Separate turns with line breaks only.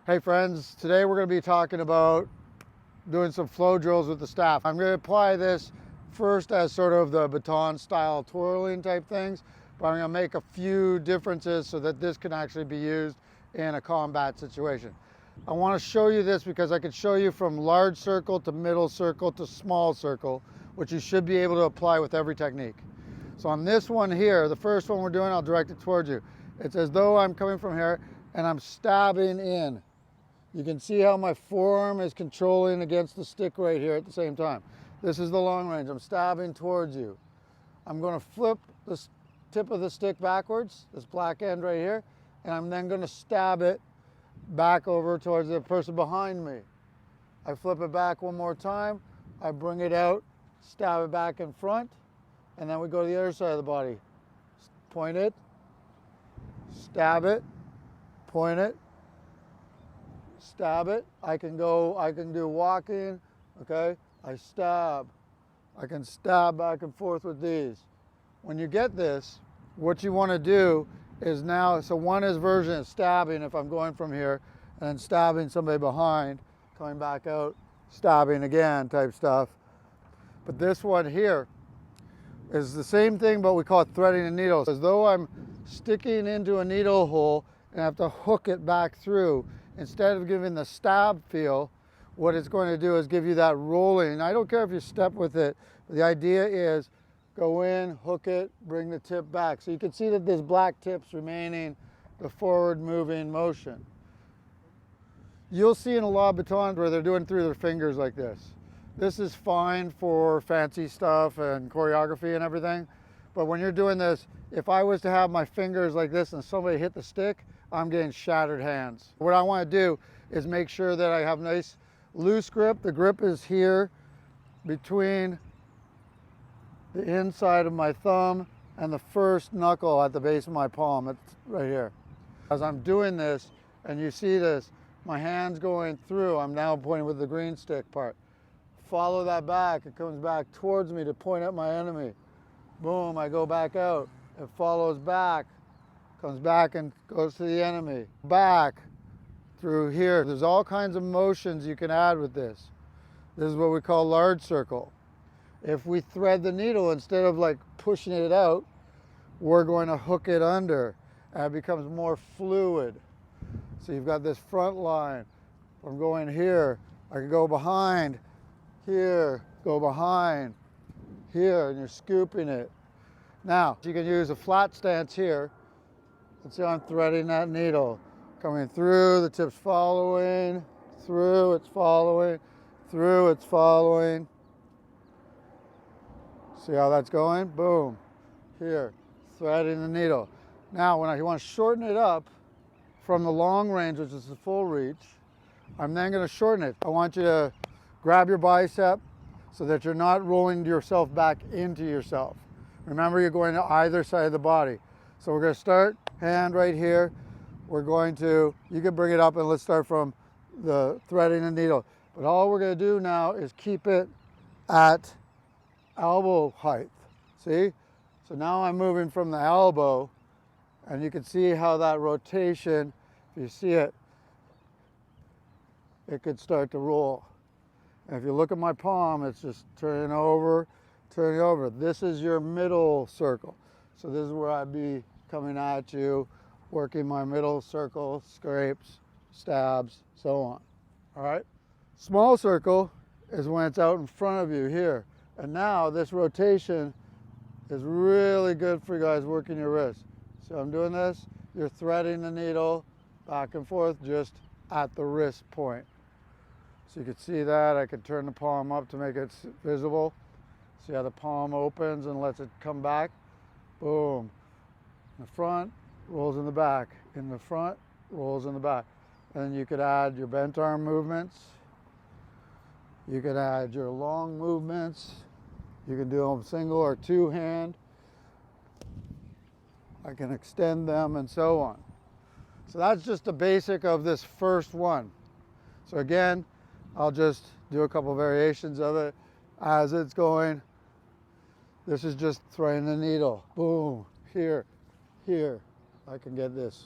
Hey friends, today we're going to be talking about doing some flow drills with the staff. I'm going to apply this first as sort of the baton style twirling type things, but I'm going to make a few differences so that this can actually be used in a combat situation. I want to show you this because I can show you from large circle to middle circle to small circle, which you should be able to apply with every technique. So on this one here, the first one we're doing, I'll direct it towards you. It's as though I'm coming from here and I'm stabbing in. You can see how my forearm is controlling against the stick right here at the same time. This is the long range. I'm stabbing towards you. I'm going to flip the tip of the stick backwards, this black end right here, and I'm then going to stab it back over towards the person behind me. I flip it back one more time. I bring it out, stab it back in front, and then we go to the other side of the body. Point it, stab it, point it, stab it. I can do walking, okay? I can stab back and forth with these. When you get this, what you want to do is now, so one is version of stabbing if I'm going from here, and then stabbing somebody behind, coming back out, stabbing again type stuff. But this one here is the same thing, but we call it threading a needle. As though I'm sticking into a needle hole and I have to hook it back through. Instead of giving the stab feel, what it's going to do is give you that rolling. I don't care if you step with it, but the idea is go in, hook it, bring the tip back. So you can see that this black tip's remaining the forward moving motion. You'll see in a lot of batons where they're doing through their fingers like this. This is fine for fancy stuff and choreography and everything. But when you're doing this, if I was to have my fingers like this and somebody hit the stick, I'm getting shattered hands. What I want to do is make sure that I have nice loose grip. The grip is here between the inside of my thumb and the first knuckle at the base of my palm. It's right here. As I'm doing this, and you see this, my hand's going through. I'm now pointing with the green stick part. Follow that back. It comes back towards me to point at my enemy. Boom, I go back out. It follows back. Comes back and goes to the enemy. Back through here. There's all kinds of motions you can add with this. This is what we call large circle. If we thread the needle, instead of like pushing it out, we're going to hook it under and it becomes more fluid. So you've got this front line. I'm going here. I can go behind, here, go behind, here, and you're scooping it. Now, you can use a flat stance here. Let's see how I'm threading that needle. Coming through, the tip's following, through, it's following, through, it's following. See how that's going? Boom. Here, threading the needle. Now, when I want to shorten it up from the long range, which is the full reach, I'm then going to shorten it. I want you to grab your bicep so that you're not rolling yourself back into yourself. Remember, you're going to either side of the body. So we're going to start hand right here. We're going to, you can bring it up and let's start from the threading the needle. But all we're going to do now is keep it at elbow height. See? So now I'm moving from the elbow and you can see how that rotation, if you see it, it could start to roll. And if you look at my palm, it's just turning over, turning over. This is your middle circle. So this is where I'd be coming at you, working my middle circle, scrapes, stabs, so on. All right? Small circle is when it's out in front of you here. And now this rotation is really good for you guys working your wrist. So I'm doing this, you're threading the needle back and forth just at the wrist point. So you can see that. I could turn the palm up to make it visible. See how the palm opens and lets it come back? Boom. In the front, rolls in the back. In the front, rolls in the back. And then you could add your bent arm movements. You could add your long movements. You can do them single or two hand. I can extend them and so on. So that's just the basic of this first one. So again, I'll just do a couple variations of it as it's going. This is just threading the needle. Boom, here, here. I can get this.